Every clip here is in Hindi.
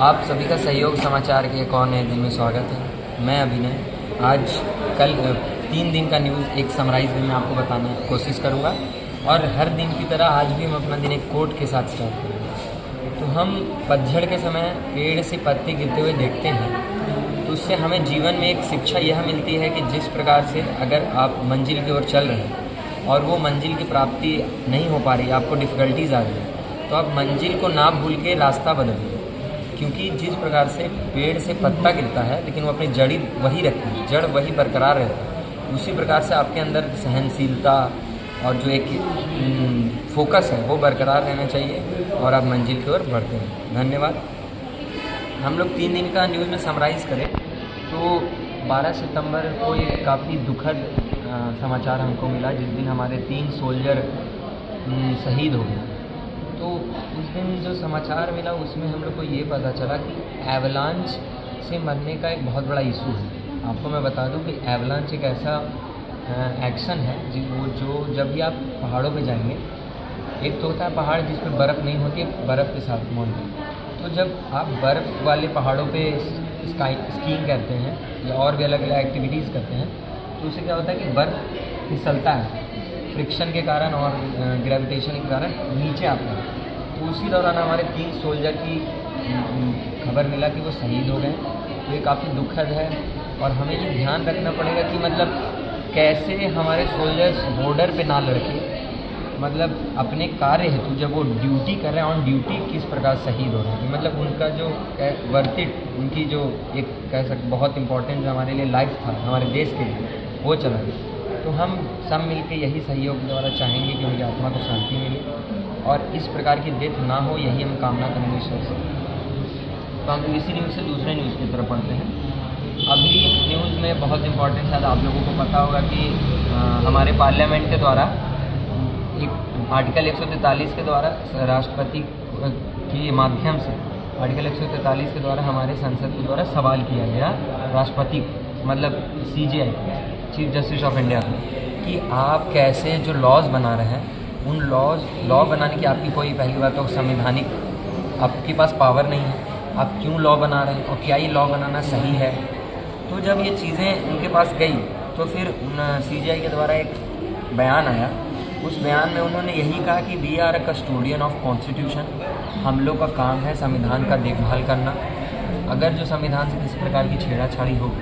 आप सभी का सहयोग समाचार के एक और नए दिन में स्वागत है। मैं अभिनय आज कल 3 दिन का न्यूज़ एक समराइज में मैं आपको बताने की कोशिश करूँगा और हर दिन की तरह आज भी हम अपना दिन एक कोट के साथ स्टार्ट करेंगे। तो हम पतझड़ के समय पेड़ से पत्ते गिरते हुए देखते हैं, तो उससे हमें जीवन में एक शिक्षा यह मिलती है कि जिस प्रकार से अगर आप मंजिल की ओर चल रहे हैं और वो मंजिल की प्राप्ति नहीं हो पा रही, आपको डिफ़िकल्टीज आ रही है, तो आप मंजिल को ना भूल के रास्ता बदलिए। क्योंकि जिस प्रकार से पेड़ से पत्ता गिरता है लेकिन वो अपनी जड़ी वही रखती है, जड़ वही बरकरार रहती है, उसी प्रकार से आपके अंदर सहनशीलता और जो एक फोकस है वो बरकरार रहना चाहिए और आप मंजिल की ओर बढ़ते हैं। धन्यवाद। हम लोग 3 दिन का न्यूज़ में समराइज़ करें तो 12 सितंबर को एक काफ़ी दुखद समाचार हमको मिला, जिस दिन हमारे 3 सोल्जर शहीद हो गए। तो उस दिन जो समाचार मिला उसमें हम लोग को ये पता चला कि एवलांच से मरने का एक बहुत बड़ा इशू है। आपको मैं बता दूं कि एवलांच एक ऐसा एक्शन है जो जब भी आप पहाड़ों पे जाएंगे, एक तो होता है पहाड़ जिस पर बर्फ़ नहीं होती है, बर्फ़ के साथ माउंटेन। तो जब आप बर्फ़ वाले पहाड़ों पे स्कीइंग करते हैं या और भी अलग अलग एक्टिविटीज़ करते हैं, तो उससे क्या होता है कि बर्फ़ फिसलता है फ्रिक्शन के कारण और ग्रेविटेशन के कारण नीचे आता है। तो उसी दौरान हमारे 3 सोल्जर की खबर मिला कि वो शहीद हो गए। तो ये काफ़ी दुखद है और हमें ये ध्यान रखना पड़ेगा कि मतलब कैसे हमारे सोल्जर्स बॉर्डर पे ना लड़के, मतलब अपने कार्य हेतु जब वो ड्यूटी कर रहे हैं, ऑन ड्यूटी किस प्रकार शहीद हो रहे हैं। मतलब उनका जो वर्थिट, उनकी जो एक कह सकते बहुत इंपॉर्टेंट जो हमारे लिए लाइफ था, हमारे देश के लिए, वो चला गया। तो हम सब मिलकर यही सहयोग द्वारा चाहेंगे कि उनकी आत्मा को शांति मिले और इस प्रकार की डेथ ना हो, यही हम कामना करेंगे ईश्वर से। तो हम इसी न्यूज़ से दूसरे न्यूज़ की तरफ पढ़ते हैं। अभी न्यूज़ में बहुत इंपॉर्टेंट, शायद आप लोगों को पता होगा कि हमारे पार्लियामेंट के द्वारा एक आर्टिकल 143 के द्वारा राष्ट्रपति के माध्यम से आर्टिकल 143 के द्वारा हमारे संसद के द्वारा सवाल किया गया राष्ट्रपति, मतलब CJI, chief justice of India को, कि आप कैसे जो लॉज बना रहे हैं उन लॉ बनाने की आपकी कोई, पहली बात तो संवैधानिक आपके पास पावर नहीं है, आप क्यों लॉ बना रहे हैं और क्या ये लॉ बनाना सही है। तो जब ये चीज़ें उनके पास गई तो फिर CJI के द्वारा एक बयान आया। उस बयान में उन्होंने यही कहा कि we are a custodian of constitution, हम लोग का काम है संविधान का देखभाल करना। अगर जो संविधान से किसी प्रकार की छेड़ाछाड़ी हो,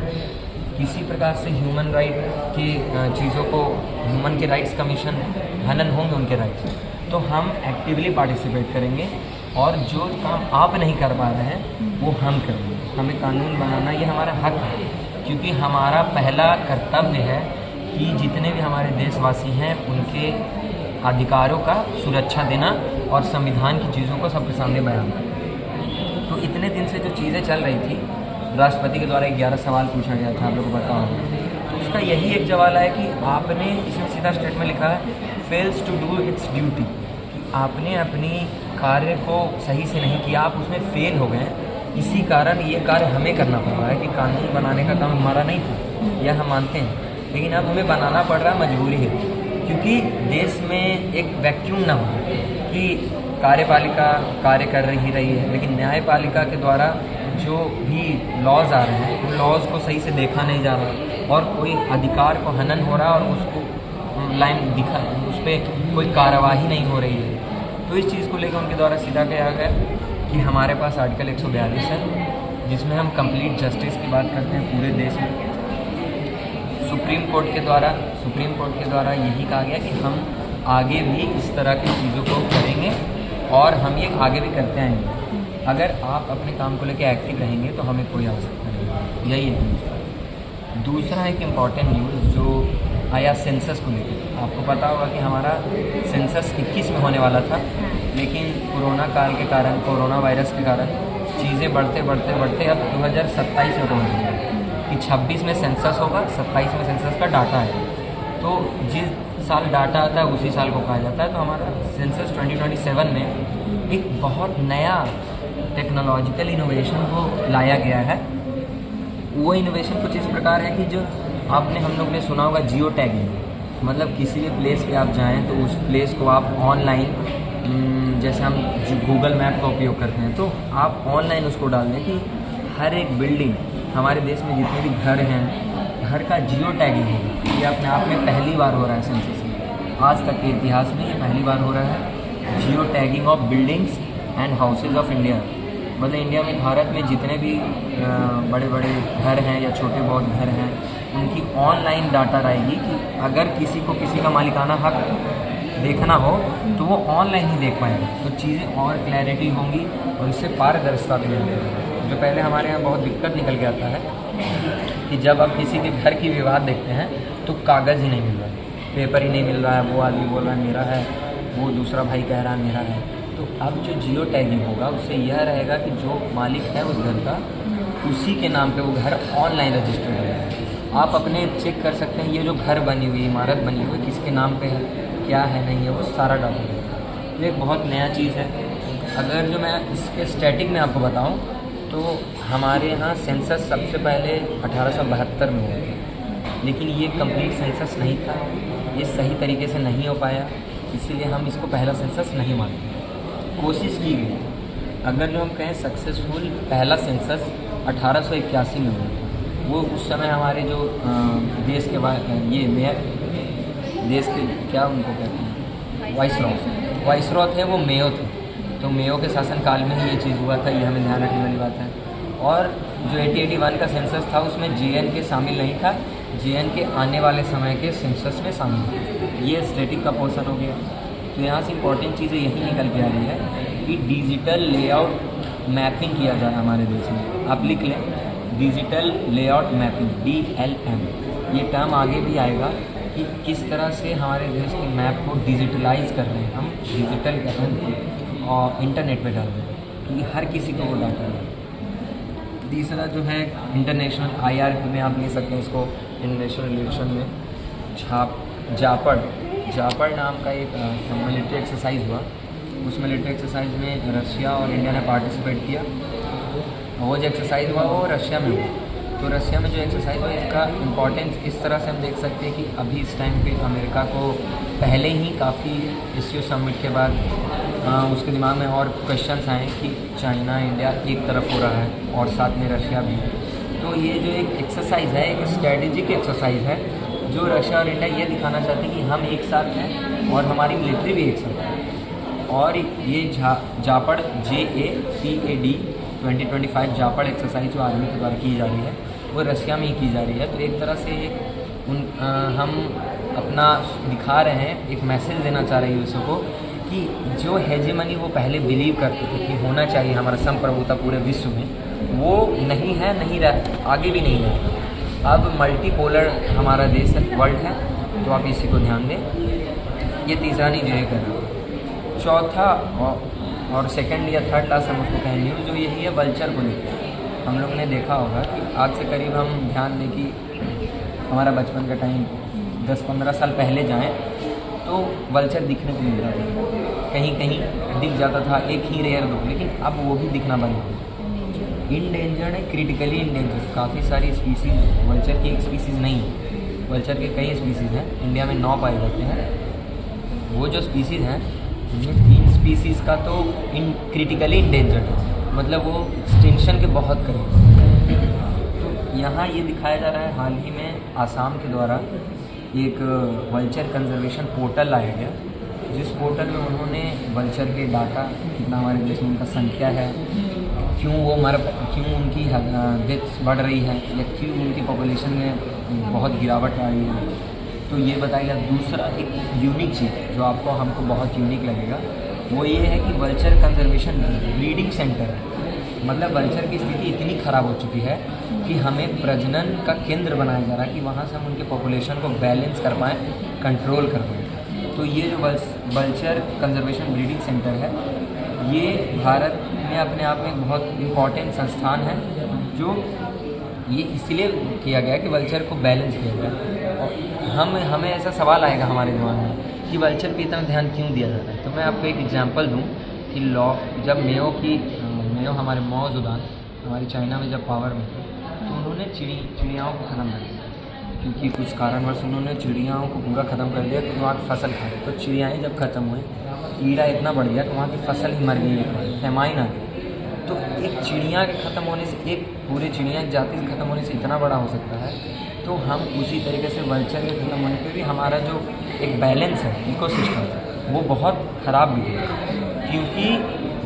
किसी प्रकार से ह्यूमन राइट की चीज़ों को, ह्यूमन के राइट्स कमीशन हनन होंगे उनके राइट्स, तो हम एक्टिवली पार्टिसिपेट करेंगे और जो काम आप नहीं कर पा रहे हैं वो हम करेंगे। हमें कानून बनाना ये हमारा हक है, क्योंकि हमारा पहला कर्तव्य है कि जितने भी हमारे देशवासी हैं उनके अधिकारों का सुरक्षा देना और संविधान की चीज़ों को सबके सामने बयान करना। तो इतने दिन से जो चीज़ें चल रही थी, राष्ट्रपति के द्वारा 11 सवाल पूछा गया था, आप लोगों को पता होगा। तो उसका यही एक जवाब है कि आपने, इसमें सीधा स्टेटमेंट लिखा है, fails to do its duty, कि आपने अपनी कार्य को सही से नहीं किया, आप उसमें फेल हो गए। इसी कारण ये कार्य हमें करना पड़ रहा है कि कानून बनाने का काम हमारा नहीं था, यह हम मानते हैं, लेकिन अब हमें बनाना पड़ रहा है, मजबूरी है, क्योंकि देश में एक वैक्यूम ना हो कि कार्यपालिका कार्य कर रही है लेकिन न्यायपालिका के द्वारा जो भी लॉज आ रहे हैं उन लॉज को सही से देखा नहीं जा रहा और कोई अधिकार को हनन हो रहा और उसको उस पर कोई कार्यवाही नहीं हो रही है। तो इस चीज़ को लेकर उनके द्वारा सीधा कहा गया कि हमारे पास आर्टिकल 142 है, जिसमें हम कंप्लीट जस्टिस की बात करते हैं पूरे देश में। सुप्रीम कोर्ट के द्वारा यही कहा गया कि हम आगे भी इस तरह की चीज़ों को करेंगे और हम ये आगे भी करते आएंगे। अगर आप अपने काम को लेकर एक्टिव रहेंगे तो हमें कोई आवश्यकता नहीं, यही है। दूसरा एक इम्पॉर्टेंट न्यूज़ जो आया सेंसस को लेकर, आपको पता होगा कि हमारा सेंसस 21 में होने वाला था, लेकिन कोरोना काल के कारण, कोरोना वायरस के कारण चीज़ें बढ़ते अब 2027 में पहुँच गए कि 26 में सेंसस होगा, 27 में सेंसस का डाटा है। तो जिस साल डाटा आता है उसी साल को कहा जाता है। तो हमारा सेंसस 2027 में एक बहुत नया टेक्नोलॉजिकल इनोवेशन को लाया गया है। वो इनोवेशन कुछ इस प्रकार है कि जो आपने, हम लोग ने सुना होगा जियो टैगिंग, मतलब किसी भी प्लेस पे आप जाएं तो उस प्लेस को आप ऑनलाइन जैसे हम जो गूगल मैप का उपयोग करते हैं, तो आप ऑनलाइन उसको डाल दें कि हर एक बिल्डिंग, हमारे देश में जितने भी घर हैं, घर का जियो टैगिंग होगा। ये अपने आप में पहली बार हो रहा है सेंसस में, आज तक के इतिहास में ये पहली बार हो रहा है। Geo tagging of buildings and houses of India, मतलब इंडिया में, भारत में जितने भी बड़े बड़े घर हैं या छोटे बहुत घर हैं, उनकी ऑनलाइन डाटा रहेगी कि अगर किसी को किसी का मालिकाना हक देखना हो तो वो ऑनलाइन ही देख पाएगा। तो चीज़ें और क्लैरिटी होंगी और इससे पारदर्शिता भी मिलेगी। जो पहले हमारे यहाँ बहुत दिक्कत निकल के आता है कि जब आप किसी के घर की विवाद देखते हैं तो कागज़ ही नहीं मिल रहा है, पेपर ही नहीं मिल रहा है, वो आदमी बोल रहा है मेरा है, वो दूसरा भाई कह रहा है मेरा है। तो अब जो जियो टैगिंग होगा उससे यह रहेगा कि जो मालिक है उस घर का, उसी के नाम पे वो घर ऑनलाइन रजिस्टर्ड है। आप अपने चेक कर सकते हैं ये जो घर बनी हुई, इमारत बनी हुई, किसके नाम पे है, क्या है, नहीं है, वो सारा डाटा है। ये एक बहुत नया चीज़ है। अगर जो मैं इसके स्टैटिक में आपको बताऊं तो हमारे यहाँ सेंसस सबसे पहले 1872 में हुआ था, लेकिन ये कंप्लीट सेंसस नहीं था, ये सही तरीके से नहीं हो पाया, इसीलिए हम इसको पहला सेंसस नहीं मानते। कोशिश की गई, अगर जो हम कहें सक्सेसफुल पहला सेंसस 1881 में हुआ। वो उस समय हमारे जो देश के ये मेयर, देश के क्या उनको कहते हैं, वाइसरॉ थे, वो मेयो थे। तो मेयो के शासनकाल में ही ये चीज़ हुआ था, ये हमें ध्यान रखने वाली बात है। और जो 1881 का सेंसस था उसमें JN शामिल नहीं था, JN आने वाले समय के सेंसस में शामिल था। ये स्टैटिक का पोर्शन हो गया। तो यहाँ से इम्पॉर्टेंट चीज़ें यही निकल के आ रही है कि डिजिटल लेआउट मैपिंग किया जाए हमारे देश में। आप लिख लें, डिजिटल लेआउट मैपिंग, DLM। ये टर्म आगे भी आएगा कि किस तरह से हमारे देश के मैप को डिजिटलाइज कर रहे हैं हम, डिजिटल कर रहे हैं और इंटरनेट पे डाल रहे हैं क्योंकि हर किसी को वो डाटा है। तीसरा जो है इंटरनेशनल IRP में आप ले सकते हैं इसको, इंटरनेशनल रिलेशन में जापड़ नाम का एक मिलिट्री एक्सरसाइज हुआ। उस मिलिट्री एक्सरसाइज में रशिया और इंडिया ने पार्टिसिपेट किया। वो जो एक्सरसाइज हुआ वो रशिया में हुआ। तो रशिया में जो एक्सरसाइज हुआ इसका इम्पॉर्टेंस इस तरह से हम देख सकते हैं कि अभी इस टाइम पे अमेरिका को पहले ही काफ़ी SCO समिट के बाद उसके दिमाग में और क्वेश्चंस आए कि चाइना इंडिया एक तरफ हो रहा है और साथ में रशिया भी। तो ये जो एक एक्सरसाइज है, एक स्ट्रेटेजिक एक्सरसाइज है जो रशिया और इंडिया ये दिखाना चाहते हैं कि हम एक साथ हैं और हमारी मिलिट्री भी एक साथ है। और ये जापड़ JAPAD 2025 जापड़ एक्सरसाइज जो आर्मी के द्वारा की जा रही है वो रशिया में ही की जा रही है। तो एक तरह से हम अपना दिखा रहे हैं, एक मैसेज देना चाह रहे हैं यूएसओ को कि जो हेजेमनी वो पहले बिलीव करते थे कि होना चाहिए हमारा संप्रभुता पूरे विश्व में, वो नहीं है, नहीं रहा, आगे भी नहीं है। अब मल्टीपोलर हमारा देश है, वर्ल्ड है, तो आप इसी को ध्यान दें। ये तीसरा नहीं जो है करना। चौथा और सेकंड या थर्ड लास्ट हम उसको कहें न्यूज़ जो यही है वल्चर को लेकर। हम लोग ने देखा होगा कि आज से करीब हम ध्यान दें कि हमारा बचपन का टाइम 10-15 साल पहले जाएं तो वल्चर दिखने को मिल रहा था, कहीं कहीं दिख जाता था, एक ही रेयर दो, लेकिन अब वो भी दिखना बंद हो गया। इंडेंजर्ड है, क्रिटिकली इंडेंजर्ड, काफ़ी सारी स्पीसीज़, वल्चर की एक स्पीसीज़ नहीं है, वल्चर के कई स्पीसीज़ हैं, इंडिया में 9 पाए जाते हैं। वो जो स्पीसीज़ हैं उनमें 3 स्पीसीज़ का तो क्रिटिकली इंडेंजर्ड है, मतलब वो एक्सटिंक्शन के बहुत करीब। तो यहाँ ये दिखाया जा रहा है, हाल ही में आसाम के द्वारा एक वल्चर कंजर्वेशन पोर्टल लाया गया, जिस पोर्टल में उन्होंने वल्चर के डाटा, कितना हमारे देश में उनका संख्या है, क्यों उनकी डेथ्स बढ़ रही है या क्यों उनकी पॉपुलेशन में बहुत गिरावट आ रही है, तो ये बताइए। दूसरा एक यूनिक चीज़ जो हमको बहुत यूनिक लगेगा वो ये है कि वल्चर कंजर्वेशन ब्रीडिंग सेंटर है, मतलब वल्चर की स्थिति इतनी ख़राब हो चुकी है कि हमें प्रजनन का केंद्र बनाया जा रहा है कि वहाँ से हम उनके पॉपुलेशन को बैलेंस कर पाएँ, कंट्रोल कर पाएँ। तो ये जो वल्चर कंजर्वेशन ब्रीडिंग सेंटर है, ये भारत में अपने आप में बहुत इम्पॉर्टेंट संस्थान है, जो ये इसलिए किया गया कि वल्चर को बैलेंस किया गया। और हमें ऐसा सवाल आएगा हमारे दिमाग में कि वल्चर पे इतना ध्यान क्यों दिया जाता है। तो मैं आपको एक एग्जांपल दूं कि जब मेयो हमारे माओ ज़ेडुंग हमारी चाइना में जब पावर में थे, तो उन्होंने चिड़ियाओं को ख़त्म कर दिया, क्योंकि कुछ कारणवश उन्होंने चिड़ियाओं को पूरा ख़त्म कर दिया, तो वहाँ फसल खाए। तो चिड़ियाएँ जब ख़त्म हुई कीड़ा इतना बढ़ गया कि वहाँ की फसल ही मर गई, फेमाइन आ गई। तो एक चिड़िया के ख़त्म होने से, एक पूरे चिड़िया की जाति के ख़त्म होने से इतना बड़ा हो सकता है, तो हम उसी तरीके से वल्चर के ख़त्म होने पर भी हमारा जो एक बैलेंस है इकोसिस्टम वो बहुत ख़राब भी है। क्योंकि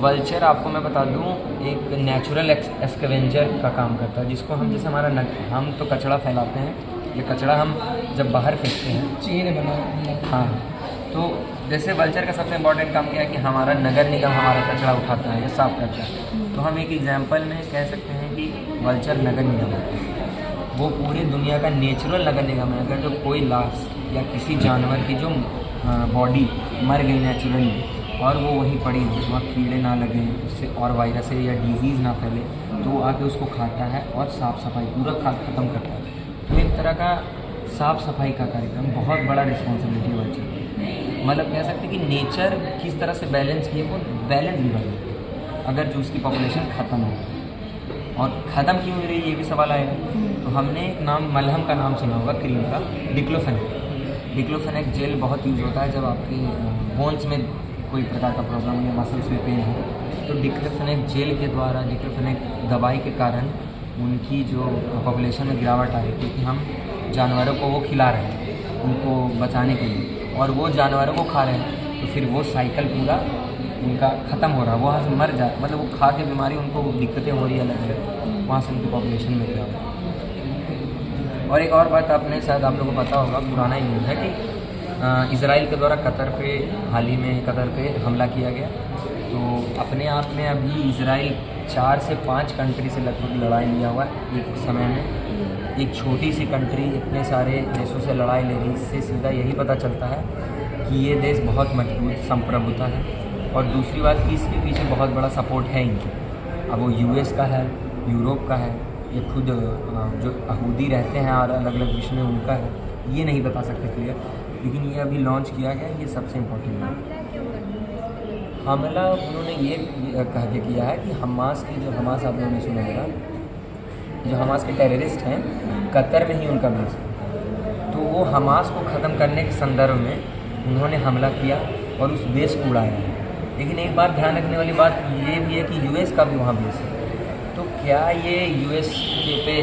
वल्चर, आपको मैं बता दूं, एक नेचुरल एक्सकेवेंजर का काम करता है, जिसको हम जैसे हम तो कचरा फैलाते हैं, ये कचरा हम जब बाहर फेंकते हैं चीन बना। हाँ, तो जैसे वल्चर का सबसे इम्पोर्टेंट काम क्या है कि हमारा नगर निगम हमारा कचरा उठाता है या साफ़ करता है। तो हम एक एग्जांपल में कह सकते हैं कि वल्चर नगर निगम है, वो पूरी दुनिया का नेचुरल नगर निगम है। अगर जो कोई लाश या किसी जानवर की जो बॉडी मर गई नेचुरली और वो वहीं पड़ी हो, वहाँ कीड़े ना लगे, उससे और वायरस या डिजीज़ ना फैले, तो वो आके उसको खाता है और साफ़ सफाई पूरा ख़त्म करता है। तो एक तरह का साफ़ सफाई का कार्यक्रम, बहुत बड़ा रिस्पॉन्सिबिलिटी वल्चर, मतलब कह सकते हैं कि नेचर किस तरह से बैलेंस किए, वो बैलेंस भी बने अगर जो उसकी पॉपुलेशन ख़त्म हो। और ख़त्म क्यों हो रही है ये भी सवाल आएगा। तो हमने एक मलहम का नाम सुना होगा, क्रीम का, डिक्लोफेनेक जेल बहुत यूज़ होता है जब आपके बोन्स में कोई प्रकार का प्रॉब्लम या मसल्स में पेन हो, तो डिक्लोफेनेक जेल के द्वारा, डिक्लोफेनेक दवाई के कारण उनकी जो पॉपुलेशन में गिरावट आ रही है, क्योंकि हम जानवरों को वो खिला रहे हैं उनको बचाने के लिए, और वो जानवरों को खा रहे हैं, तो फिर वो साइकिल पूरा उनका ख़त्म हो रहा है, वहाँ से मर जाए, मतलब वो खा के बीमारी उनको दिक्कतें हो रही है अलग अलग, वहाँ से उनकी पॉपुलेशन में गिरावट। और एक और बात आपने शायद आप लोगों को पता होगा, पुराना ही न्यूज़ है कि इज़राइल के द्वारा कतर पे हाल ही में कतर पे हमला किया गया। तो अपने आप में अभी इज़राइल 4 से 5 कंट्री से लगभग लड़ाई लिया हुआ है एक समय में। एक छोटी सी कंट्री इतने सारे देशों से लड़ाई ले रही, इससे सीधा यही पता चलता है कि ये देश बहुत मजबूत संप्रभुता है। और दूसरी बात कि इसके पीछे बहुत बड़ा सपोर्ट है इनकी। अब वो यूएस का है, यूरोप का है, ये खुद जो यहूदी रहते हैं और अलग अलग विश्व में उनका है, ये नहीं बता सकते क्लियर, लेकिन ये अभी लॉन्च किया गया, ये सबसे इम्पोर्टेंट है। हमला उन्होंने ये कह के किया है कि हमास की, जो हमास आप लोगों ने सुना होगा, जो हमास के टेररिस्ट हैं, कतर में ही उनका बेस है, तो वो हमास को ख़त्म करने के संदर्भ में उन्होंने हमला किया और उस बेस को उड़ाया है। लेकिन एक बात ध्यान रखने वाली बात ये भी है कि यूएस का भी वहाँ बेस है, तो क्या ये यूएस पे,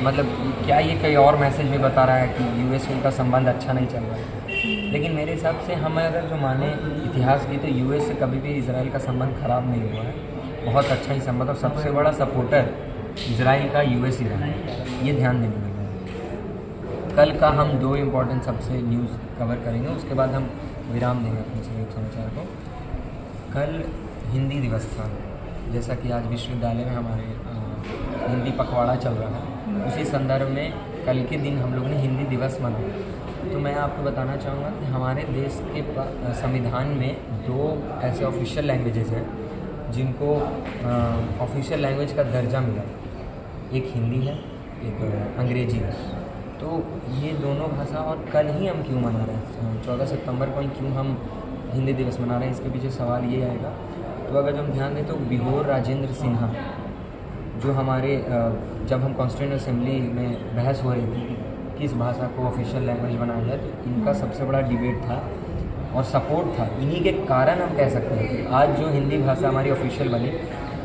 मतलब क्या ये कोई और मैसेज भी बता रहा है कि यूएस उनका संबंध अच्छा नहीं चल रहा है। लेकिन मेरे हिसाब से हम अगर जो माने इतिहास की, तो यूएस से कभी भी इजराइल का संबंध ख़राब नहीं हुआ है, बहुत अच्छा ही संबंध, और सबसे बड़ा सपोर्टर इजराइल का यूएस ही रहा है, ये ध्यान देने वाला। कल का हम 2 इम्पॉर्टेंट सबसे न्यूज़ कवर करेंगे, उसके बाद हम विराम देंगे अपने सभी समाचार को। कल हिंदी दिवस था, जैसा कि आज विश्वविद्यालय में हमारे हिंदी पखवाड़ा चल रहा है, उसी संदर्भ में कल के दिन हम लोग ने हिंदी दिवस मनाया। तो मैं आपको बताना चाहूँगा कि हमारे देश के संविधान में 2 ऐसे ऑफिशियल लैंग्वेजेस हैं जिनको ऑफिशियल लैंग्वेज का दर्जा मिला, एक हिंदी है, एक अंग्रेजी है। तो ये दोनों भाषा, और कल ही हम क्यों मना रहे हैं 14 सितंबर को ही क्यों हम हिंदी दिवस मना रहे हैं, इसके पीछे सवाल ये आएगा। तो अगर हम ध्यान दें तो बिहोर राजेंद्र सिन्हा, जो हमारे जब हम कॉन्स्टिट्यूएंट असेंबली में बहस हो रही थी किस भाषा को ऑफिशियल लैंग्वेज बनाया जाए, तो इनका सबसे बड़ा डिबेट था और सपोर्ट था। इन्हीं के कारण हम कह सकते हैं कि आज जो हिंदी भाषा हमारी ऑफिशियल बनी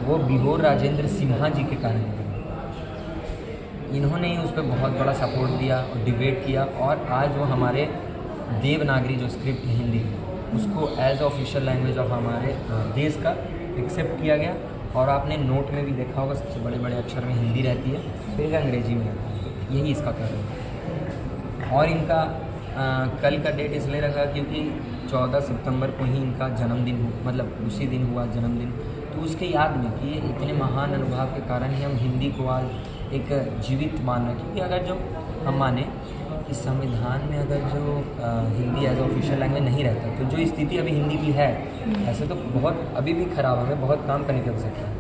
वो बिहोर राजेंद्र सिन्हा जी के कारण बनी। इन्होंने ही उस पर बहुत बड़ा सपोर्ट दिया और डिबेट किया, और आज वो हमारे देवनागरी जो स्क्रिप्ट है हिंदी, उसको एज ऑफिशियल लैंग्वेज ऑफ हमारे देश का एक्सेप्ट किया गया। और आपने नोट में भी देखा होगा, सबसे बड़े बड़े अक्षर में हिंदी रहती है, फिर अंग्रेजी में रहती है, तो यही इसका कारण है। और इनका कल का डेट इसलिए रखा क्योंकि 14 सितंबर को ही इनका जन्मदिन, मतलब उसी दिन हुआ जन्मदिन, तो उसके याद में कि ये इतने महान अनुभव के कारण ही हम हिंदी को आज एक जीवित मान रहे हैं। क्योंकि अगर जो हम माने कि संविधान में अगर जो हिंदी एज ऑफिशियल लैंग्वेज नहीं रहता, तो जो स्थिति अभी हिंदी की है, ऐसे तो बहुत अभी भी ख़राब है, हमें बहुत काम करने की आवश्यकता है,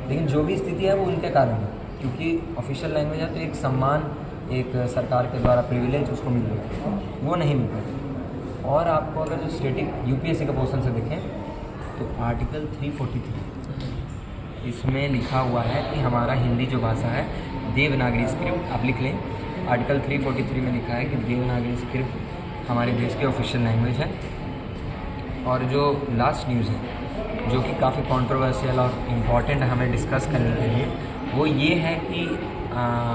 लेकिन जो भी स्थिति है वो उनके कारण है, क्योंकि ऑफिशियल लैंग्वेज है तो एक सम्मान, एक सरकार के द्वारा प्रिविलेज उसको मिल रहा है, वो नहीं मिल रहा। और आपको अगर जो स्टेटिक यूपीएससी के पोर्शन से देखें तो आर्टिकल 343 इसमें लिखा हुआ है कि हमारा हिंदी जो भाषा है देवनागरी स्क्रिप्ट, आप लिख लें, आर्टिकल 343 में लिखा है कि देवनागरी स्क्रिप्ट हमारे देश की ऑफिशियल लैंग्वेज है। और जो लास्ट न्यूज़ है जो कि काफ़ी कंट्रोवर्शियल और इम्पॉर्टेंट है हमें डिस्कस करने के लिए, वो ये है कि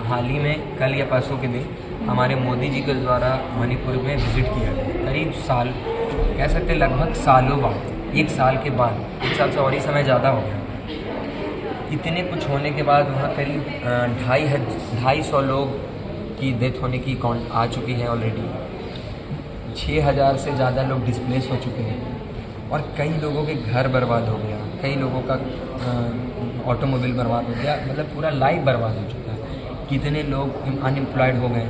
हाल ही में कल या परसों के दिन हमारे मोदी जी के द्वारा मणिपुर में विज़िट किया गया। करीब साल कह सकते लगभग सालों बाद, 1 साल के बाद, 1 साल से और ही समय ज़्यादा हो गया। इतने कुछ होने के बाद वहाँ करीब 250 लोग की डेथ होने की काउंट आ चुकी है ऑलरेडी। 6000 से ज़्यादा लोग डिस्प्लेस हो चुके हैं और कई लोगों के घर बर्बाद हो गया, कई लोगों का ऑटोमोबाइल बर्बाद हो गया, मतलब पूरा लाइफ बर्बाद हो चुका है। कितने लोग अनएम्प्लॉयड हो गए,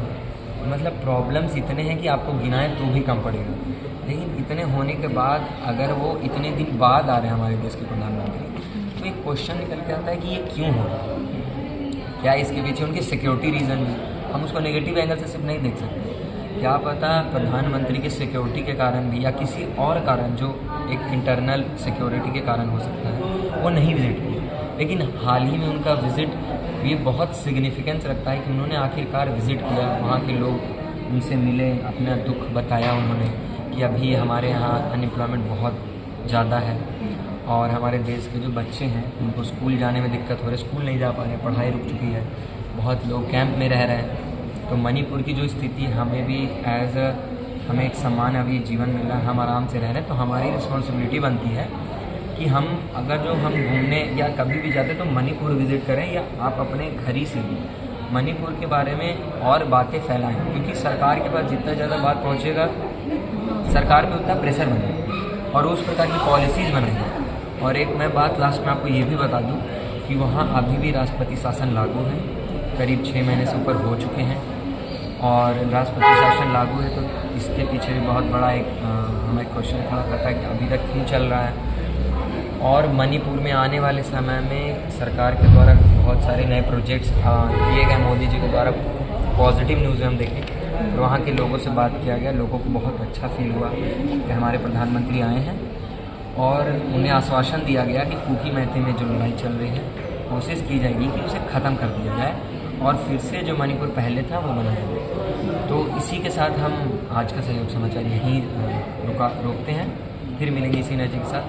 मतलब प्रॉब्लम्स इतने हैं कि आपको गिनाएं तो भी कम पड़ेगा। लेकिन इतने होने के बाद अगर वो इतने दिन बाद आ रहे हैं हमारे देश के प्रधानमंत्री, तो एक क्वेश्चन निकल के आता है कि ये क्यों हो रहा है। क्या इसके पीछे उनके सिक्योरिटी रीज़न भी, हम उसको नेगेटिव एंगल से सिर्फ नहीं देख सकते। क्या पता प्रधानमंत्री के सिक्योरिटी के कारण भी या किसी और कारण जो एक इंटरनल सिक्योरिटी के कारण हो सकता है वो नहीं विज़िट किया। लेकिन हाल ही में उनका विज़िट ये बहुत सिग्निफिकेंस रखता है कि उन्होंने आखिरकार विज़िट किया, वहाँ के लोग उनसे मिले, अपना दुख बताया उन्होंने कि अभी हमारे यहाँ अनएम्प्लॉयमेंट बहुत ज़्यादा है और हमारे देश के जो बच्चे हैं उनको स्कूल जाने में दिक्कत हो रही है, स्कूल नहीं जा पा रहे, पढ़ाई रुक चुकी है, बहुत लोग कैंप में रह रहे हैं। तो मणिपुर की जो स्थिति हमें भी हमें एक समान अभी जीवन मिला, हम आराम से रह रहे हैं, तो हमारी रिस्पॉन्सिबिलिटी बनती है कि हम घूमने या कभी भी जाते तो मणिपुर विज़िट करें या आप अपने घर ही से भी मणिपुर के बारे में और बातें फैलाएं, क्योंकि सरकार के पास जितना ज़्यादा बात पहुंचेगा सरकार पे उतना प्रेशर बनेगा और उस प्रकार की पॉलिसीज़ बनेंगी। और एक मैं बात लास्ट में आपको ये भी बता दूं कि वहाँ अभी भी राष्ट्रपति शासन लागू है, करीब 6 महीने से ऊपर हो चुके हैं और राष्ट्रपति शासन लागू है, तो इसके पीछे भी बहुत बड़ा एक हमें क्वेश्चन खड़ा करता है कि अभी तक क्यों चल रहा है। और मणिपुर में आने वाले समय में सरकार के द्वारा बहुत सारे नए प्रोजेक्ट्स किए गए मोदी जी के द्वारा। पॉजिटिव न्यूज़ हम देखें तो वहाँ के लोगों से बात किया गया, लोगों को बहुत अच्छा फील हुआ कि हमारे प्रधानमंत्री आए हैं और उन्हें आश्वासन दिया गया कि कुकी मैती में जो लड़ाई चल रही है कोशिश की जाएगी कि उसे ख़त्म कर दिया जाए और फिर से जो मणिपुर पहले था वो बनाया जाए। तो इसी के साथ हम आज का सहयोग समाचार यहीं रोकते हैं, फिर मिलेंगे इसी एनर्जी के साथ।